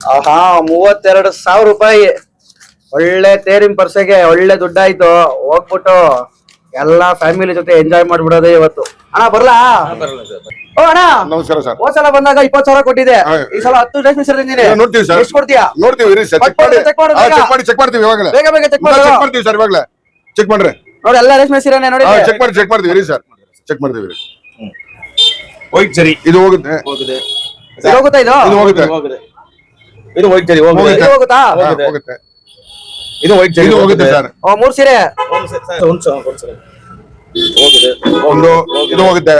ಆಹಾ 32,000 ರೂಪಾಯಿ ಒಳ್ಳೆ ತೇರಿನ ಪರ್ಸೆಗೆ ಒಳ್ಳೆ ದುಡ್ಡಾಯ್ತು. ಹೋಗ್ಬಿಟ್ಟು ಎಲ್ಲಾ ಫ್ಯಾಮಿಲಿ ಜೊತೆ ಎಂಜಾಯ್ ಮಾಡ್ಬಿಡೋದೇ ಇವತ್ತು. ಅಣ್ಣ ಬರ್ಲಾ? ಓ ಅಣ್ಣ ನಮಸ್ಕಾರ ಸರ್. ಹೋದ್ ಸಲ ಬಂದಾಗ 20,000 ಕೊಟ್ಟಿದೆ. ಈ ಸಲ 10 ರೇಷ್ಮೆ ಸೀರೆ ತಂದಿದ್ದೀನಿ. ನೋಡ್ತೀವಿ ಸರ್. ಎಷ್ಟು ಕೊಡ್ತೀಯಾ? ನೋಡ್ತೀವಿ ಇರಿ ಸರ್. ಚೆಕ್ ಮಾಡ್ತೀವಿ ಇವಾಗಲೇ. ಬೇಗ ಬೇಗ ಚೆಕ್ ಮಾಡಿ. ಚೆಕ್ ಮಾಡ್ತೀವಿ ಸರ್ ಇವಾಗಲೇ. ಚೆಕ್ ಮಾಡ್ರಿ. ನೋಡಿ ಎಲ್ಲ ರೇಷ್ಮೆ ಸೀರೆನೇ ನೋಡಿ. ಚೆಕ್ ಮಾಡ್ತೀವಿ ಇರಿ ಸರ್. ಚೆಕ್ ಮಾಡ್ತೀವಿ ಇರಿ. ವೈಟ್ ಜರಿ ಇದು ಹೋಗುತ್ತೆ. ಇದು ಹೋಗುತ್ತಾ? ಇದು ಹೋಗುತ್ತೆ. ಇದು ವೈಟ್ ಜರಿ ಇದು ಹೋಗುತ್ತಾ? ಹೋಗುತ್ತೆ. ಇದು ವೈಟ್ ಜರಿ ಇದು ಹೋಗುತ್ತೆ ಸರ್. ಓ 3 ಸೀರೆ. ಒಂದು ಇದು ಹೋಗುತ್ತೆ.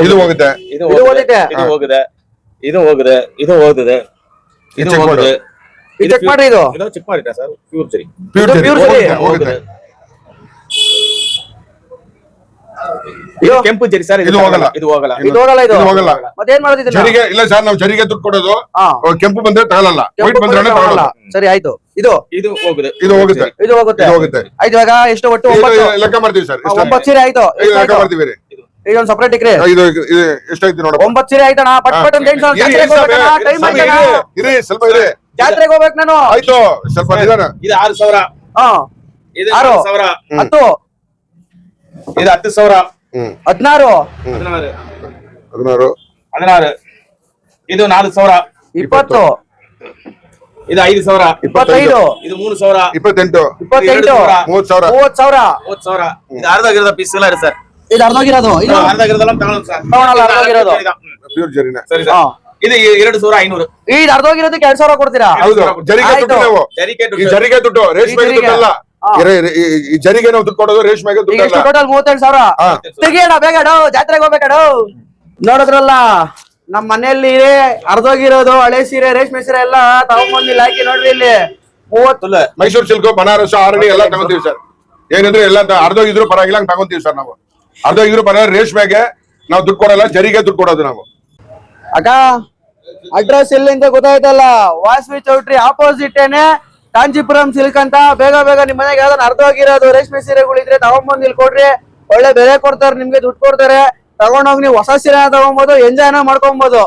ಇದು ಹೋಗುತ್ತೆ. ಇದು ಹೋಗುತ್ತೆ. ಇದು ಹೋಗಿದೆ. ಇದು ಹೋಗಿದೆ. ಇದು ಹೋಗಿದೆ. ಇದು ಚೆಕ್ ಮಾಡು. ಹೋಗಿದೆ. ಇದು ಚೆಕ್ ಮಾಡ್ರಿ. ಇದು ಚೆಕ್ ಮಾಡಿಟ್ಟ ಸರ್. ಪ್ಯೂರ್ ಜರಿ. ಪ್ಯೂರ್ ಪ್ಯೂರ್ ಜರಿ ಜರಿ. ಹೋಗುತ್ತೆ. ಇದು ಕೆಂಪು ಜರಿ ಸರ್. ಇದು ಹೋಗಲ್ಲ. ಇದು ಹೋಗಲ್ಲ. ಇದು ಹೋಗಲ್ಲ. ಇದು ಇದು ಹೋಗಲ್ಲ. ಮತ್ತೇನ್ ಮಾಡೋದಿಲ್ಲ. ಜರಿಗೆ ಇಲ್ಲ ಸರ್, ನಾವು ಜರಿಗೆ ದುಡ್ಡು ಕೊಡೋದು. ಕೆಂಪು ಬಂದ್ರೆ ತಗೊಳ್ಳಲ್ಲ, ವೈಟ್ ಬಂದ್ರೆ ತಗೊಳ್ಳಲ್ಲ. ಸರಿ ಆಯ್ತು. ಇದು ಇದು ಹೋಗಿದೆ. ಇದು ಹೋಗುತ್ತೆ. ಇದು ಹೋಗುತ್ತೆ. ಇದು ಹೋಗುತ್ತೆ. ಆಯ್ತು. ಇವಾಗ ಎಷ್ಟು ಒಟ್ಟು? ಇದು 9 ಲೆಕ್ಕ ಮಾಡ್ತೀವಿ ಸರ್. 9 ಸೀರೆ ಆಯ್ತು. ಲೆಕ್ಕ ಮಾಡ್ತೀವಿ ರೀ. ಇದೊಂದು ಸಪರೇಟ್ ಇಕ್ರಿ. ಇದು ಎಷ್ಟಾಯ್ತು ನೋಡಪ್ಪ. 9 ಸೀರೆ ಆಯ್ತಣ್ಣ. ಪಟ್ ಪಟ್ ಅಂತ ಟೈಮ್ ಇರಿ ಸ್ವಲ್ಪ ಇರಿ. ಜಾತ್ರೆಗೆ ಹೋಗ್ಬೇಕು ನಾನು. ಆಯ್ತು ಸ್ವಲ್ಪ ನಿಧಾನ. ಇದು 6,000. ಇದು 6,000. 10 ಇದು 10,000. 16 16 16. ಇದು 4,000. 20 ಇದು 5,000. 25 ಇದು 3,000. 28 28 30,000 30,000 30,000. ಇದು ಅರ್ಧಗಿರದ ಪೀಸ್ ಎಲ್ಲ ಇದೆ ಸರ್. ಇದು ಅರ್ಧೋಗಿರೋದು. ಇದು ಅರ್ಧಗಿರದಲ್ಲ ತಗೊಳ್ಳೋದು ಸರ್. ತಗೊಳಲ್ಲ, ಅರ್ಧೋಗಿರೋದು. ಪ್ಯೂರ್ ಜರಿನ. ಸರಿ ಸರ್. ಇದು 2,500. ಇದು ಅರ್ಧೋಗಿರೋದಕ್ಕೆ 2,000 ಕೊಡ್ತೀರಾ? ಹೌದು. ಜರಿಗೆ ದುಡ್ಡು ನಾವು. ಜರಿಗೆ ಈ ಜರಿಗೆ ದುಡ್ಡು, ರೇಷ್ಮೆಗೆ ದುಡ್ಡು ಅಲ್ಲ. ಈ ಜರಿಗೆ ನಾವು ದುಡ್ಡು ಕೊಡೋದು, ರೇಷ್ಮೆಗೆ ದುಡ್ಡು ಅಲ್ಲ. ಟೋಟಲ್ 32,000. ತೆಗಿಯೋಣ ಬೇಗ. ಜಾತ್ರೆಗೆ ಹೋಗ್ಬೇಕಡ. ನೋಡಿದ್ರಲ್ಲ, ನಮ್ ಮನೆಯಲ್ಲಿ ಅರ್ಧೋಗಿರೋದು ಹಳೆ ಸೀರೆ, ರೇಷ್ಮೆ ಸೀರೆ ಎಲ್ಲ ತಗೊಂಬಂದಿಲ್ಲ. ಹಾಕಿ ನೋಡ್ರಿ ಇಲ್ಲಿ 30. ಮೈಸೂರು ಸಿಲ್ಕ್, ಬನಾರಸ್, ಆರಣಿ ಎಲ್ಲ ತಗೊಂತೀವಿ ಸರ್. ಏನಂದ್ರೆ ಎಲ್ಲ ಅರ್ಧೋಗಿದ್ರು ಪರವಾಗಿಲ್ಲ ಹಂಗ್ ತಗೊಂತೀವಿ ಸರ್ ನಾವು. ಅರ್ಧೋಗಿದ್ರು ಪರವಾಗಿಲ್ಲ, ರೇಷ್ಮೆಗೆ ನಾವು ದುಡ್ಡು ಕೊಡಲ್ಲ, ಜರಿಗೆ ದುಡ್ಡು ಕೊಡೋದು ನಾವು. ಅಕ್ಕ ಅಡ್ರೆಸ್ ಎಲ್ಲಿ ಅಂತ ಗೊತ್ತಾಯ್ತಲ್ಲ? ವಾಸವಿ ಚೌಟ್ರಿ ಆಪೋಸಿಟ್ ಏನೆ ಕಾಂಚೀಪುರಂ ಸಿಲ್ಕ್ ಅಂತ. ಬೇಗ ಬೇಗ ನಿಮ್ ಮನೆಗೆ ಯಾವ್ದಾನ ಅರ್ಧೋಗಿರೋದು ರೇಷ್ಮೆ ಸೀರೆಗಳಿದ್ರೆ ತಗೊಂಬಂದ್ ಇಲ್ಲಿ ಕೊಡ್ರಿ. ಒಳ್ಳೆ ಬೆಲೆ ಕೊಡ್ತಾರೆ, ನಿಮ್ಗೆ ದುಡ್ಡು ಕೊಡ್ತಾರೆ. ತಗೊಂಡೋಗಿ ನೀವು ಹೊಸ ಸೀರೆ ತಗೊಂಬೋದು, ಎಂಜಾಯ್ನ ಮಾಡ್ಕೊಬಹುದು.